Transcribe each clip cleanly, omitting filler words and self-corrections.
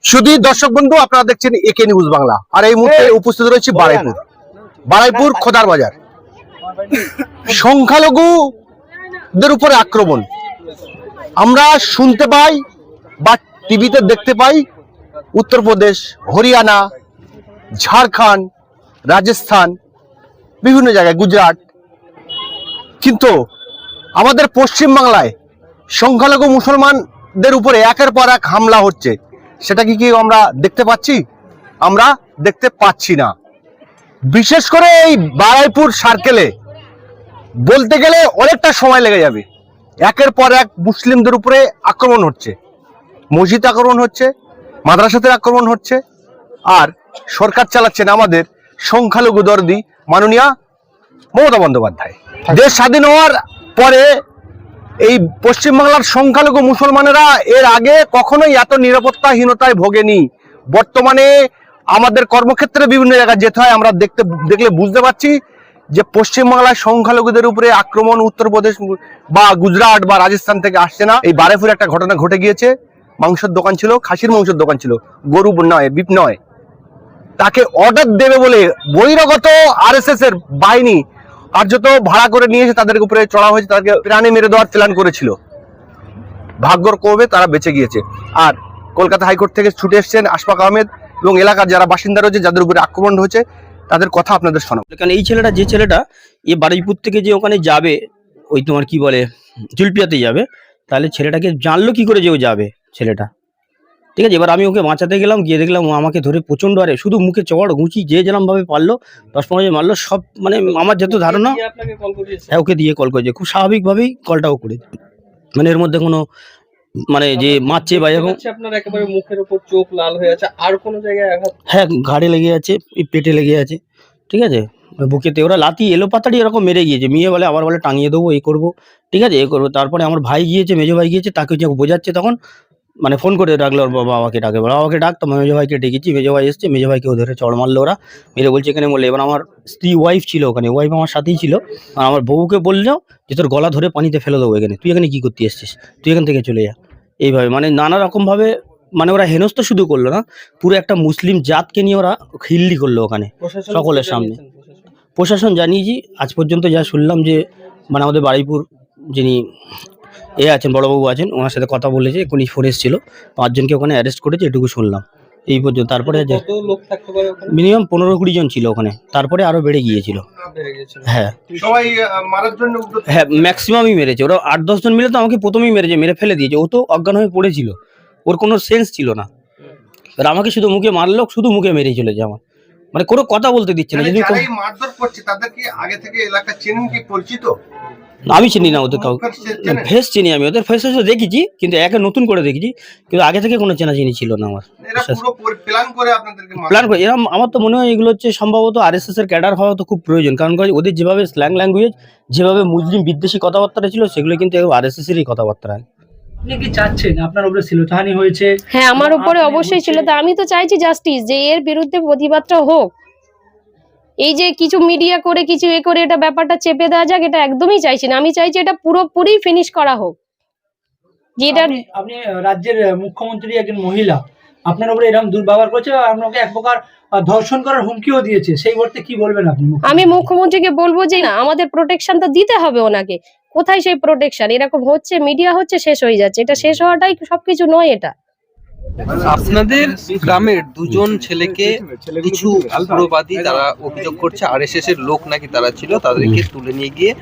শুধু দর্শক বন্ধু, আপনারা দেখছেন একে নিউজ বাংলা। আর এই মুহূর্তে উপস্থিত রয়েছে বারাইপুর খোদার বাজার। সংখ্যালঘুদের উপরে আক্রমণ আমরা শুনতে পাই বা টিভিতে দেখতে পাই। উত্তরপ্রদেশ, হরিয়ানা, ঝাড়খণ্ড, রাজস্থান, বিভিন্ন জায়গায়, গুজরাট, কিন্তু আমাদের পশ্চিমবাংলায় সংখ্যালঘু মুসলমানদের উপরে একের পর এক হামলা হচ্ছে। সেটা কি আমরা দেখতে পাচ্ছি? আমরা দেখতে পাচ্ছি না। বিশেষ করে এই বারাইপুর সার্কেলে বলতে গেলে অনেকটা সময় লেগে যাবে। একের পর এক মুসলিমদের উপরে আক্রমণ হচ্ছে, মসজিদ আক্রমণ হচ্ছে, মাদ্রাসাতে আক্রমণ হচ্ছে। আর সরকার চালাচ্ছেন আমাদের সংখ্যালঘু দরদি মাননীয়া মমতা বন্দ্যোপাধ্যায়। দেশ স্বাধীন হওয়ার পরে এই পশ্চিমবাংলার সংখ্যালঘু মুসলমানেরা এর আগে কখনোই এত নিরাপত্তাহীনতায় ভোগেনি। বর্তমানে আমাদের কর্মক্ষেত্রে বিভিন্ন জায়গায় যেতে হয়, আমরা দেখলে বুঝতে পারছি যে পশ্চিমবাংলায় সংখ্যালঘুদের উপরে আক্রমণ উত্তরপ্রদেশ বা গুজরাট বা রাজস্থান থেকে আসছে না। এই বারাইপুরে একটা ঘটনা ঘটে গিয়েছে। মাংসের দোকান ছিল, খাসির মাংসের দোকান ছিল, গরু নয়, বিপ নয়। তাকে অর্ডার দেবে বলে বহিরাগত আরএসএস এর বাহিনী কার্যত ভাড়া করে নিয়ে এসে তাদের উপরে চড়া হয়েছে, তাদেরকে প্রাণে মেরে দেওয়ার প্ল্যান করেছিল। ভাগ্যর কোবে তারা বেঁচে গিয়েছে। আর কলকাতা হাইকোর্ট থেকে ছুটে এসেছেন আশফাক আহমেদ এবং এলাকার যারা বাসিন্দা রয়েছে, যাদের উপরে আক্রমণ হয়েছে, তাদের কথা আপনাদের শোনাবো। কারণ এই ছেলেটা, যে ছেলেটা এই বারুইপুর থেকে যে ওখানে যাবে, ওই তোমার কি বলে জুলপিয়াতে যাবে, তাহলে ছেলেটাকে জানলো কি করে যে ও যাবে ছেলেটা? ঠিক আছে, এবার আমি ওকে বাঁচাতে গেলাম, গিয়ে দেখলাম ও আমাকে ধরে প্রচণ্ড, আরে শুধু মুখে চড় ঘুঁচি, যে যেরকম ভাবে পারলো 10-15 মারলো সব। মানে আমার যত ধারণা, হ্যাঁ ওকে দিয়ে কল করেছে, খুব স্বাভাবিকভাবেই কলটাও করে। মানে এর মধ্যে কোনো মানে যে মারছে বা এরকম। আপনার একেবারে মুখের উপর চোখ লাল হয়ে আছে, আর কোনো জায়গায় আঘাত? হ্যাঁ, ঘাড়ে লেগে আছে, এই পেটে লেগে আছে, ঠিক আছে, বুকেতে। ওরা লাতি এলো পাতাড়ি এরকম মেরে গিয়েছে। মেয়ে বলে, আবার বলে টাঙিয়ে দেবো, এই করবো, ঠিক আছে, এ করবো। তারপরে আমার ভাই গিয়েছে, মেজো ভাই গিয়েছে, তাকে যখন বোঝাচ্ছে তখন মানে ফোন করে ডাকলো ওর বাবাকে, বাবাকে ডাক। তো মেজো ভাইকে ডেকেছি, মেজো ভাই এসছে, মেজো ভাইকে ধরে চড় মারলো ওরা, মেরে বলছে এখানে বললে। এবার আমার স্ত্রী ওয়াইফ ছিল ওখানে, ওয়াইফ আমার সাথেই ছিল। আর আমার বউকে বললো যে তোর গলা ধরে পানিতে ফেলে দেবো, এখানে তুই এখানে কি করতে এসছিস, তুই এখান থেকে চলে যা। এইভাবে মানে নানা রকমভাবে মানে ওরা হেনস্থা শুধু করলো না, পুরো একটা মুসলিম জাতকে নিয়ে ওরা খিল্লি করলো ওখানে সকলের সামনে। প্রশাসন জানিয়েছি, আজ পর্যন্ত যা শুনলাম যে মানে আমাদের বারুইপুর যিনি আছেন, বড়বাবু আছেন, ওনার সাথে কথা বলেছে, এখনই ফোন এসেছিল, 5 জনকে ওখানে অ্যারেস্ট করেছে, এটুকু শুনলাম এই পর্যন্ত। তারপরে মিনিমাম 15-20 জন ছিল ওখানে, তারপরে আরো বেড়ে গিয়েছিল। হ্যাঁ, সবাই মারার জন্য, হ্যাঁ ম্যাক্সিমামই মেরেছে ওরা। 8-10 জন মিলে তো আমাকে প্রথমেই মেরেছে, মেরে ফেলে দিয়েছে। ও তো অজ্ঞান হয়ে পড়েছিল, ওর কোনো সেন্স ছিল না। আর আমাকে শুধু মুখে মারলো, শুধু মুখে মেরেই চলেছে আমার, মানে কোনো কথা বলতে দিচ্ছে না। যারা এই মারধর করছে তাদের কি আগে থেকে এলাকা চেনেন, কি পরিচিত? আমি চিনি না ওদের কাউকে, ফেস চিনি আমি, ওদের ফেস দেখেছি, কিন্তু একে নতুন করে দেখেছি, কিন্তু আগে থেকে কোনো চেনাচিনি ছিল না আমার। প্ল্যান করে এরকম আমার তো মনে হয় এগুলো হচ্ছে সম্ভবত আরএসএস এর ক্যাডার হওয়া তো খুব প্রয়োজন। কারণ ওদের যেভাবে স্ল্যাং ল্যাঙ্গুয়েজ, যেভাবে মুসলিম বিদ্বেষী কথাবার্তা ছিল, সেগুলো কিন্তু আরএসএস এরই কথাবার্তা। আপনি কি চাচ্ছেন আপনার উপরে শ্লীলতাহানি হয়েছে? হ্যাঁ, আমার উপরে অবশ্যই ছিল। তা আমি তো চাইছি জাস্টিস, যে এর বিরুদ্ধে প্রতিবাদটা হোক। এই যে কিছু মিডিয়া করে কিছু এ করে এটা ব্যাপারটা চেপে দেওয়া যাক, এটা একদমই চাইছি না। আমি চাইছি এটা পুরোপুরি ফিনিশ করা হোক। যেটা আপনি রাজ্যের মুখ্যমন্ত্রী, একজন মহিলা আপনার উপরে এরকম দুর্ব্যবহার করছে, আপনাকে এক প্রকার ধর্ষণ করার হুমকিও দিয়েছে, সেই মুহূর্তে কি বলবেন আপনি? আমি মুখ্যমন্ত্রীকে বলবো যে না, আমাদের প্রোটেকশন তো দিতে হবে ওনাকে। কোথায় সেই প্রোটেকশন? এরকম হচ্ছে, মিডিয়া হচ্ছে, শেষ হয়ে যাচ্ছে। এটা শেষ হওয়াটাই সবকিছু নয়। এটা আপনাদের গ্রামের 2 জন ছেলেকে কিছু উগ্রবাদী তারা অভিযোগ করছে আরএসএস এর লোক নাকি তারা ছিল, তাদেরকে তুলে নিয়ে গিয়ে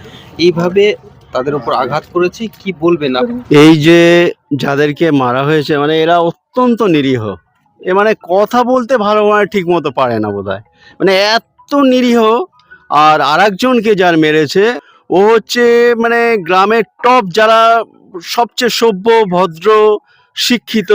এইভাবে তাদের উপর আঘাত করেছে, কি বলবেন আপনি? এই যে যাদেরকে মারা হয়েছে, মানে এরা অত্যন্ত নিরীহ। এ মানে কথা বলতে ভালো মানে ঠিক মতো পারে না বোধহয়, মানে এত নিরীহ। আর আরেকজনকে যার মেরেছে, ও হচ্ছে মানে গ্রামের টপ, যারা সবচেয়ে সভ্য, ভদ্র, শিক্ষিত,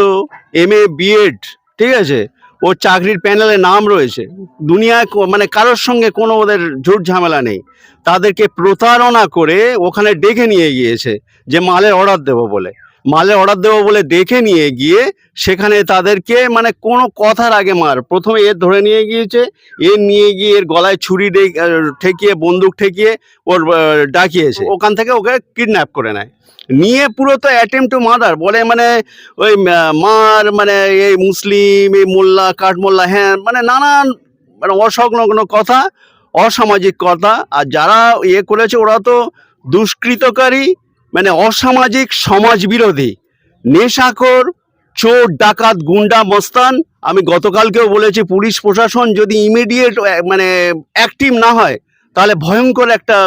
MA BEd, ঠিক আছে, ওর চাকরির প্যানেলে নাম রয়েছে। দুনিয়ায় মানে কারোর সঙ্গে কোনো ওদের ঝুট ঝামেলা নেই। তাদেরকে প্রতারণা করে ওখানে ডেকে নিয়ে গিয়েছে যে মালের অর্ডার দেবো বলে। মালের অর্ডার দেবো বলে ডেকে নিয়ে গিয়ে সেখানে তাদেরকে মানে কোনো কথার আগে মার, প্রথমে এর ধরে নিয়ে গিয়েছে, এর নিয়ে গিয়ে এর গলায় ছুরি ঠেকিয়ে বন্দুক ঠেকিয়ে ওর ডাকিয়েছে, ওখান থেকে ওকে কিডন্যাপ করে নেয়, নিয়ে পুরো তো অ্যাটেম্প টু মার্ডার বলে, মানে ওই মার মানে এই মুসলিম, এই মোল্লা কাঠমোল্লা, হ্যাঁ মানে নানান মানে অসংলগ্ন কথা, অসামাজিক কথা। আর যারা ইয়ে করেছে ওরা তো দুষ্কৃতকারী, মানে অসামাজিক, সমাজ বিরোধী, নেশাখোর, চোর, ডাকাত, গুন্ডা, মস্তান। আমি গতকালকেও বলেছি, পুলিশ প্রশাসন যদি ইমিডিয়েট মানে অ্যাক্টিভ না হয় তাহলে ভয়ঙ্কর একটা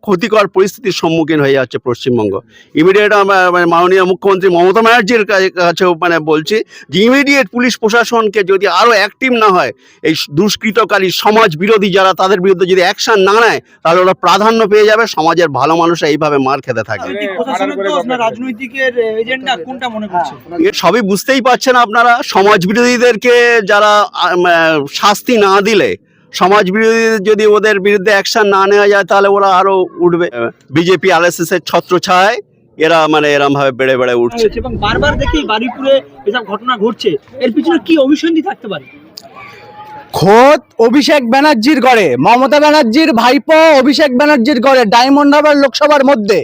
ক্ষতিকর পরিস্থিতির সম্মুখীন হয়ে যাচ্ছে পশ্চিমবঙ্গ। ইমিডিয়েট মানে মাননীয় মুখ্যমন্ত্রী মমতা ব্যানার্জির কাছেও মানে বলছি যে ইমিডিয়েট পুলিশ প্রশাসনকে যদি আরও অ্যাক্টিভ না হয়, এই দুষ্কৃতকারী সমাজ বিরোধী যারা, তাদের বিরুদ্ধে যদি অ্যাকশন না নেয় তাহলে ওরা প্রাধান্য পেয়ে যাবে, সমাজের ভালো মানুষরা এইভাবে মার খেতে থাকে। এর সবই বুঝতেই পারছেন আপনারা, সমাজ বিরোধীদেরকে যারা শাস্তি না দিলে, সমাজ বিরোধীদের যদি ওদের বিরুদ্ধে অ্যাকশন না নেওয়া যায় তাহলে ওরা আরো উঠবে। বিজেপি RSS এর ছত্রছায়ায় এরা মানে এরম ভাবে বেড়ে বেড়ে উঠছে এবং বারবার দেখি বারুইপুরে এসব ঘটনা ঘটছে, এর পিছনে কি অভিসন্ধি থাকতে পারে? খোদ অভিষেক ব্যানার্জির ঘরে, মমতা ব্যানার্জির ভাইপো অভিষেক ব্যানার্জির ঘরে, ডায়মন্ড হারবার লোকসভার মধ্যে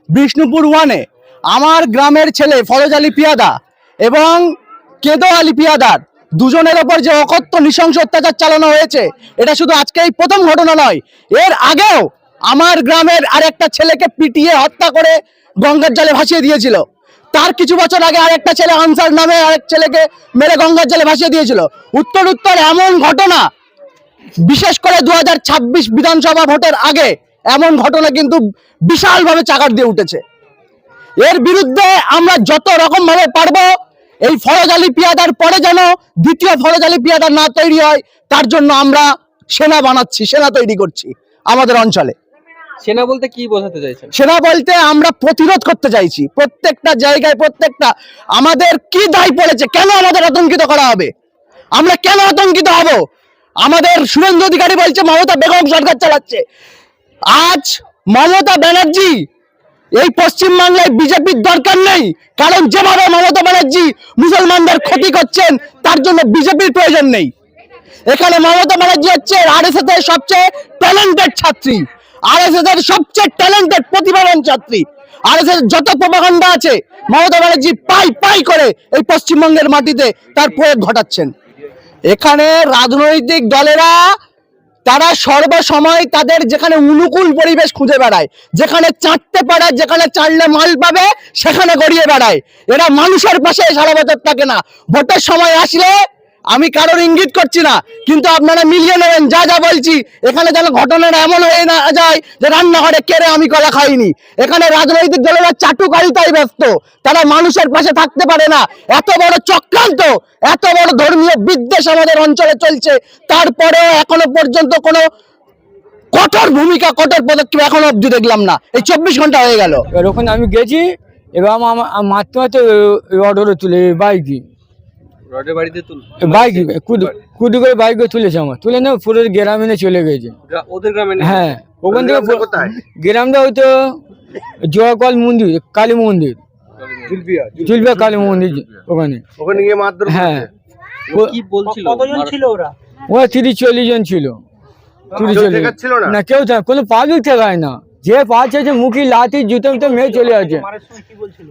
বিষ্ণুপুর 1-এ আমার গ্রামের ছেলে ফরজ আলী পিয়াদা এবং কেদো আলী পিয়াদার দুজনের ওপর যে অকথ্য নৃশংস অত্যাচার চালানো হয়েছে, এটা শুধু আজকে এই প্রথম ঘটনা নয়, এর আগেও আমার গ্রামের আরেকটা ছেলেকে পিটিয়ে হত্যা করে গঙ্গার জলে ভাসিয়ে দিয়েছিল। তার কিছু বছর আগে আরেকটা ছেলে আনসার নামে আরেক ছেলেকে মেরে গঙ্গার জলে ভাসিয়ে দিয়েছিল। উত্তর এমন ঘটনা, বিশেষ করে 2026 বিধানসভা ভোটের আগে এমন ঘটনা কিন্তু বিশালভাবে চাকার দিয়ে উঠেছে। এর বিরুদ্ধে আমরা যত রকম ভাবে পারবো, এই ফরজ আলী পিয়াদার পরে যেন দ্বিতীয় ফরজ আলী পিয়াদা না তৈরি হয়, তার জন্য আমরা সেনা বানাচ্ছি, সেনা তৈরি করছি আমাদের অঞ্চলে। সেনা বলতে কি বোঝাতে চাইছেন? সেনা বলতে আমরা প্রতিরোধ করতে চাইছি প্রত্যেকটা জায়গায়, প্রত্যেকটা। আমাদের কি দায় পড়েছে, কেন আমাদের আতঙ্কিত করা হবে, আমরা কেন আতঙ্কিত হব? আমাদের শুভেন্দু অধিকারী বলছে মমতা বেগম সরকার চালাচ্ছে। আজ মমতা ব্যানার্জি, এই পশ্চিমবাংলায় বিজেপির দরকার নেই, কারণ যেভাবে মমতা ব্যানার্জি মুসলমানদের ক্ষতি করছেন তার জন্য বিজেপির প্রয়োজন নেই। এখানে মমতা ব্যানার্জি হচ্ছে RSS এর সবচেয়ে ট্যালেন্টেড ছাত্রী, RSS এর সবচেয়ে ট্যালেন্টেড প্রতিভাবান ছাত্রী। RSS যত প্রপাগান্ডা আছে মমতা ব্যানার্জি পাই করে এই পশ্চিমবঙ্গের মাটিতে তার প্রয়োগ ঘটাচ্ছেন। এখানে রাজনৈতিক দলেরা তারা সর্বসময় তাদের যেখানে অনুকূল পরিবেশ খুঁজে বেড়ায়, যেখানে চাটতে পারে, যেখানে চাটলে মাল পাবে সেখানে গড়িয়ে বেড়ায়। এরা মানুষের পাশে সারা বছর থাকে না। ভোটের সময় আসলে, আমি কারোর ইঙ্গিত করছি না, কিন্তু আপনারা মিলিয়ে নেবেন যা যা বলছি। এখানে যেন ঘটনাটা এমন হয়ে না যায় যে রান্নাঘরে কেড়ে আমি কলা খাইনি। এখানে রাজনৈতিক দলেরা চাটুকারিতায় ব্যস্ত, তারা মানুষের পাশে থাকতে পারে না। এত বড় চক্রান্ত, এত বড় ধর্মীয় বিদ্বেষ আমাদের অঞ্চলে চলছে, তারপরেও এখনো পর্যন্ত কোনো কঠোর ভূমিকা, কঠোর পদক্ষেপ এখনো অব্দি দেখলাম না। এই 24 ঘন্টা হয়ে গেল। এবার ওখানে আমি গেছি, এবার আমার মারতে মারতে অর্ডারে তুলে বাইকে, রডের বাড়িতে বাইক কুদি করে বাইকে তুলেছে, আমার তুলে না পুরো গ্রামে নিয়ে চলে গেছে। ওদের গ্রামে? হ্যাঁ, ওখান থেকে গ্রামটা হয়তো জয়কল মন্দির, কালী মন্দির, জুলবিয়া কালী মন্দির, ওখানে গিয়ে মারধর। হ্যাঁ, কি বলছিল? কতজন ছিল ওরা? ওরা 30-40 জন ছিল। 30-40 ছিল না, না কেউ কোনো পাবলিক ঠেকায় না, যে পাচ্ছে যে মুখি লাঠি জুতো মুতো মেয়ে চলে আছে।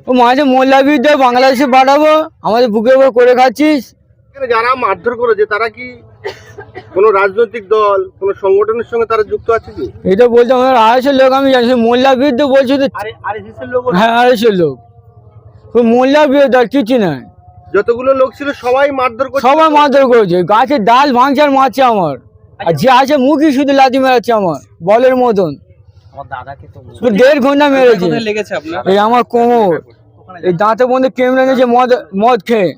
ও মাঝে মোল্লা বিদ্যা বাংলাদেশে পাঠাবো, আমাদের বুকে উপর করে খাচ্ছিস। যারা মারধর করেছে তারা কি কোন রাজনৈতিক দল, কোন সংগঠনের সঙ্গে তারা যুক্ত আছে কি? এটা বলতে আমার 250 লোক আমি জানি, মোল্লা বিদ্যা বলছে তো। হ্যাঁ, 250 লোক, মোল্লা বিদ্যা কিছু নাই। যতগুলো লোক ছিল সবাই মারধর করছে, সবাই মারধর করেছে, গাছের ডাল ভাঙছে আর মারছে আমার, আর যে আছে মুখই শুধু লাঠি মেরাচ্ছে আমার বলের মতন। 1.5 ঘন্টা মেরেছে। লেগেছে আপনার? এই আমার কোমর, এই দাঁতে বন্ধে কেমড়ে নিয়েছে মদ খেয়ে,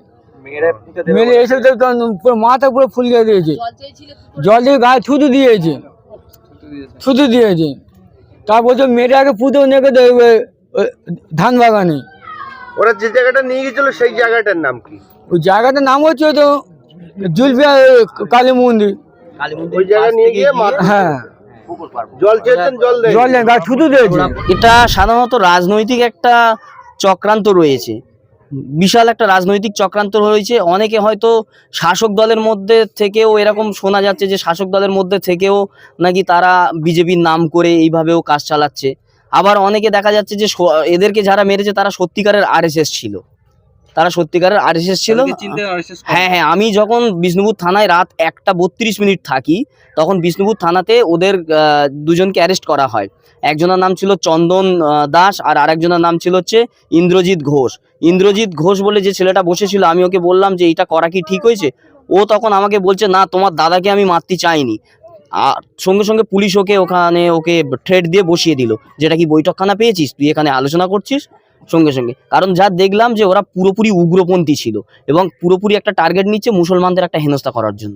মেরে এসে পুরো মাথা পুরো ফুলিয়ে দিয়েছে, জল দিয়ে গায়ে থুতু দিয়েছে। তারপর যে মেরে আগে পুঁতে নেকে দেবে ধান বাগানে। ওরা যে জায়গাটা নিয়ে গেছিল সেই জায়গাটার নাম কি? ওই জায়গাটার নাম হচ্ছে তো জুলবিয়া কালী মন্দির। ওই জায়গা নিয়ে গিয়ে হ্যাঁ, জল চেয়েছেন, জল দেয়, জল নেই, গায়ে থুতু দিয়েছে। এটা সাধারণত রাজনৈতিক একটা চক্রান্ত রয়েছে, বিশাল একটা রাজনৈতিক চক্রান্ত হয়েছে। অনেকে হয়তো শাসক দলের মধ্যে থেকেও এরকম শোনা যাচ্ছে যে শাসক দলের মধ্যে থেকেও নাকি তারা বিজেপির নাম করে এইভাবেও কাজ চালাচ্ছে। আবার অনেকে দেখা যাচ্ছে যে এদেরকে যারা মেরেছে তারা সত্যিকারের আরএসএস ছিল, তারা সত্যিকারের আরএসএস ছিল। তাদেরকে চিনতে RSS করে। হ্যাঁ হ্যাঁ, আমি যখন বিষ্ণুপুর থানায় রাত 1:32 থাকি, তখন বিষ্ণুপুর থানাতে ওদের দুজনকে অ্যারেস্ট করা হয়। একজনের নাম ছিল চন্দন দাস আর আরেকজনের নাম ছিল হচ্ছে ইন্দ্রজিৎ ঘোষ। ইন্দ্রজিৎ ঘোষ বলে যে ছেলেটা বসেছিল, আমি ওকে বললাম যে এইটা করা কি ঠিক হয়েছে? ও তখন আমাকে বলছে না, তোমার দাদাকে আমি মারতে চাইনি। আর সঙ্গে সঙ্গে পুলিশ ওকে থ্রেট দিয়ে বসিয়ে দিল, যেটা কি বৈঠকখানা পেয়েছিস, তুই এখানে আলোচনা করছিস সঙ্গে সঙ্গে। কারণ যা দেখলাম যে ওরা পুরোপুরি উগ্রপন্থী ছিল এবং পুরোপুরি একটা টার্গেট নিচ্ছে মুসলমানদের একটা হেনস্থা করার জন্য।